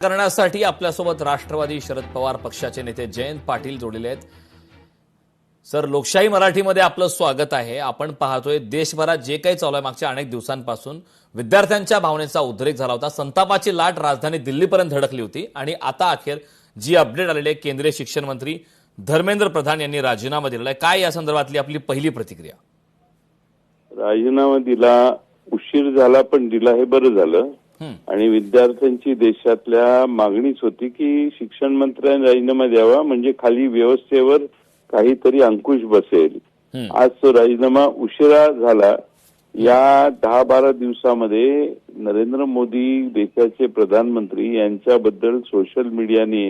करण्यासाठी आपल्यासोबत राष्ट्रवादी शरद पवार पक्षाचे नेते जयंत पाटील जोडलेले आहेत। सर, लोकशाही मराठीमध्ये आपलं स्वागत आहे। आपण पाहतोय देशभरात जे काही चालू आहे मागच्या अनेक दिवसांपासून विद्यार्थ्यांच्या भावनेचा उद्रेक झाला होता, संतापाची लाट राजधानी दिल्लीपर्यंत धडकली होती आणि आता अखेर जी अपडेट आलेली आहे, केंद्रीय शिक्षण मंत्री धर्मेंद्र प्रधान यांनी राजीनामा दिलेला आहे। काय या संदर्भातली आपली पहिली प्रतिक्रिया? राजीनामा दिला, उशीर झाला पण दिला हे बरं झालं। आणि विद्यार्थ्यांची देशातल्या मागणीच होती की शिक्षण मंत्र्यांनी राजीनामा द्यावा, म्हणजे खाली व्यवस्थेवर काहीतरी अंकुश बसेल। आज तो राजीनामा उशिरा झाला। या 10-12 दिवसामध्ये नरेंद्र मोदी देशाचे प्रधानमंत्री यांच्याबद्दल सोशल मीडियाने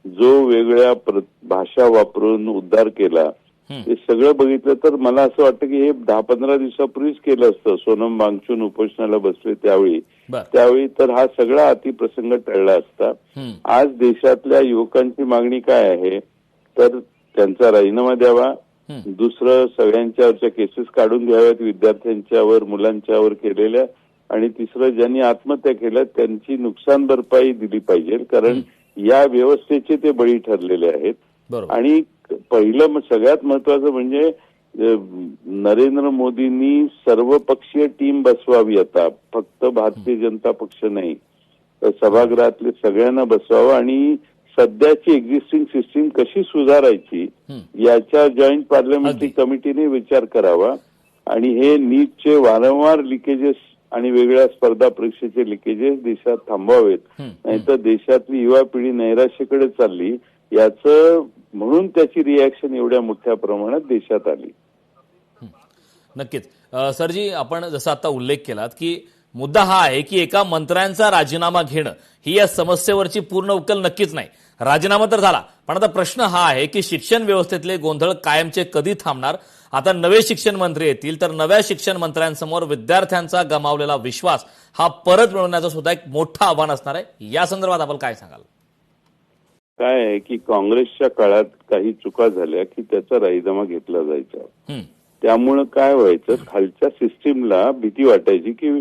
जो वेगळ्या भाषा वापरून उद्धार केला, हे सगळं बघितलं तर मला असं वाटतं की हे 10-15 दिवसापूर्वीच केलं असतं। सोनम वांगचूक उपोषणाला बसले त्यावेळी तर हा सगळा अतिप्रसंग टळला असता। आज देशातल्या युवकांची मागणी काय आहे तर त्यांचा राजीनामा द्यावा, दुसरं सगळ्यांच्यावरच्या केसेस काढून घ्याव्यात, विद्यार्थ्यांच्यावर मुलांच्यावर केलेल्या, आणि तिसरं ज्यांनी आत्महत्या केल्या त्यांची नुकसान भरपाई दिली पाहिजे, कारण या व्यवस्थेचे ते बळी ठरलेले आहेत। आणि पहिलं सगळ्यात महत्वाचं म्हणजे नरेंद्र मोदींनी सर्वपक्षीय टीम बसवावी। आता फक्त भारतीय जनता पक्ष नाही, सभागृहातले सगळ्यांना बसवावं आणि सध्याची एक्झिस्टिंग सिस्टीम कशी सुधारायची याच्या जॉईंट पार्लमेंटरी कमिटीने विचार करावा। आणि हे नीटचे वारंवार लिकेजेस आणि वेगळ्या स्पर्धा परीक्षेचे लिकेजेस देशात थांबवावेत, नाहीतर देशातली युवा पिढी नैराश्याकडे चालली, याचं म्हणून त्याची रिॲक्शन एवढ्या मोठ्या प्रमाणात देशात आली। नक्कीच सरजी, आपण जसं आता उल्लेख केलात की मुद्दा हा आहे की एका मंत्र्यांचा राजीनामा घेणं ही या समस्येवरची पूर्ण उकल नक्कीच नाही। राजीनामा तर झाला, पण आता प्रश्न हा आहे की शिक्षण व्यवस्थेतले गोंधळ कायमचे कधी थांबणार? आता नवे शिक्षण मंत्री येतील तर नव्या शिक्षण मंत्र्यांसमोर विद्यार्थ्यांचा गमावलेला विश्वास हा परत मिळवण्याचं सुद्धा एक मोठं आव्हान असणार आहे। या संदर्भात आपण काय सांगाल? काय आहे की काँग्रेसच्या काळात काही चुका झाल्या की त्याचा राजीनामा घेतला जायचा, त्यामुळे काय व्हायचं, खालच्या सिस्टीमला भीती वाटायची की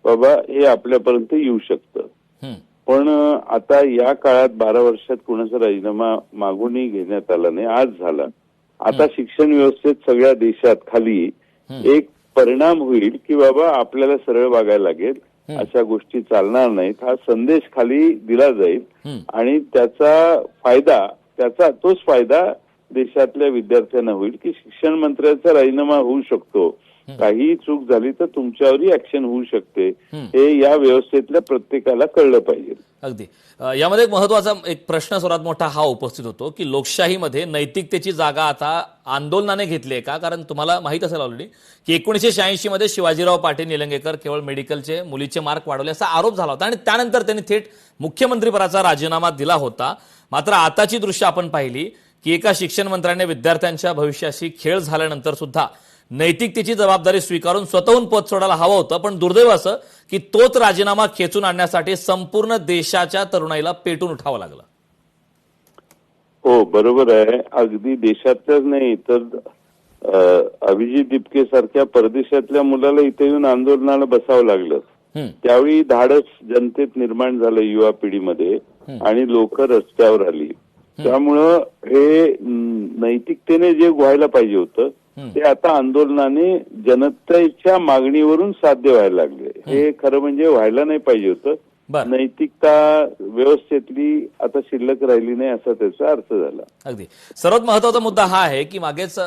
बाबा हे आपल्यापर्यंत येऊ शकतं। पण आता या काळात 12 वर्षात कुणाचा राजीनामा मागूनही घेण्यात आला नाही, आज झाला। आता शिक्षण व्यवस्थेत सगळ्या देशात खाली एक परिणाम होईल की बाबा आपल्याला सरळ वागायला लागेल, अशा गोष्टी चालणार नाहीत, हा संदेश खाली दिला जाईल आणि तोच फायदा देशातल्या विद्यार्थ्यांना होईल की शिक्षण मंत्र्याचा राजीनामा होऊ शकतो, काही चूक झाली तर तुमच्यावरही ऍक्शन होऊ शकते, हे या व्यवस्थेतल्या प्रत्येकाला कळलं पाहिजे। अगदी यामध्ये एक महत्वाचा एक प्रश्न सर्वात मोठा हा उपस्थित होतो की लोकशाहीमध्ये नैतिकतेची जागा आता आंदोलनाने घेतली आहे का? कारण तुम्हाला माहित असेल ऑलरेडी की 1986 मध्ये शिवाजीराव पाटील निलंगेकर केवळ मेडिकलचे मुलीचे मार्क वाढवले असा आरोप झाला होता आणि त्यानंतर त्यांनी थेट मुख्यमंत्रीपदाचा राजीनामा दिला होता। मात्र आताची दृश्य आपण पाहिली की एका शिक्षण मंत्र्याने विद्यार्थ्यांच्या भविष्याशी खेळ झाल्यानंतर सुद्धा नैतिकतेची जबाबदारी स्वीकारून स्वतःहून पद सोडायला हवं होतं, पण दुर्दैव असं की तोच राजीनामा खेचून आणण्यासाठी संपूर्ण देशाच्या तरुणाईला पेटून उठावं लागलं। हो, बरोबर आहे। अगदी देशातल्याच नाही तर अभिजित दिपके सारख्या परदेशातल्या मुलाला इथे येऊन आंदोलनाला बसावं लागलं। त्यावेळी धाडस जनतेत निर्माण झालं युवा पिढीमध्ये आणि लोक रस्त्यावर आली। त्यामुळं हे नैतिकतेने जे व्हायला पाहिजे होतं ते आता आंदोलनाने जनतेच्या मागणीवरून साध्य व्हायला लागले। हे खरं म्हणजे व्हायला नाही पाहिजे होतं। नैतिकता व्यवस्थेतली आता शिल्लक राहिली नाही असा त्याचा अर्थ झाला। अगदी सर्वात महत्वाचा मुद्दा हा आहे की मागेच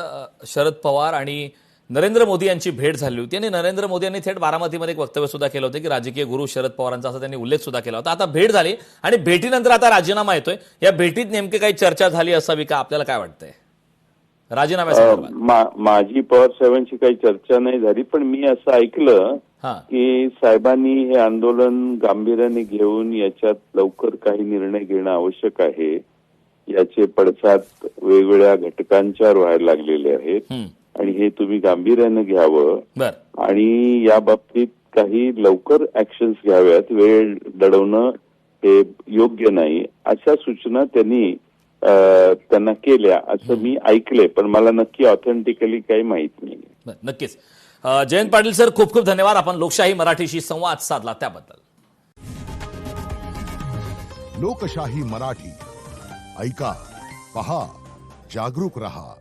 शरद पवार आणि नरेंद्र मोदी यांची भेट झाली होती आणि नरेंद्र मोदी यांनी थेट बारामतीमध्ये एक वक्तव्य सुद्धा केलं होतं की राजकीय गुरु शरद पवारांचा असा त्यांनी उल्लेख सुद्धा केला होता। आता भेट झाली आणि भेटीनंतर आता राजीनामा येतोय, या भेटीत नेमकी काही चर्चा झाली असावी का? आपल्याला काय वाटतंय राजीनाम्यासंदर्भात? माझी पवार साहेबांची काही चर्चा नाही झाली, पण मी असं ऐकलं की साहेबांनी हे आंदोलन गांभीर्याने घेऊन याच्यात लवकर काही निर्णय घेणं आवश्यक आहे, याचे पडसाद वेगवेगळ्या घटकांच्यावर व्हायला लागलेले आहेत आणि हे तुम्ही गांभीर्याने घ्यावं आणि या बाबतीत काही लवकर ऍक्शन्स घ्याव्यात, वेळ दडवणं हे योग्य नाही, अशा सूचना त्यांना केल्या असं मी ऐकले, पण मला नक्की ऑथेंटिकली काही माहित नाही। नक्कीच जयंत पाटील सर, खूप खूप धन्यवाद, आपण लोकशाही मराठीशी संवाद साधला त्याबद्दल। लोकशाही मराठी ऐका, पहा, जागरूक रहा.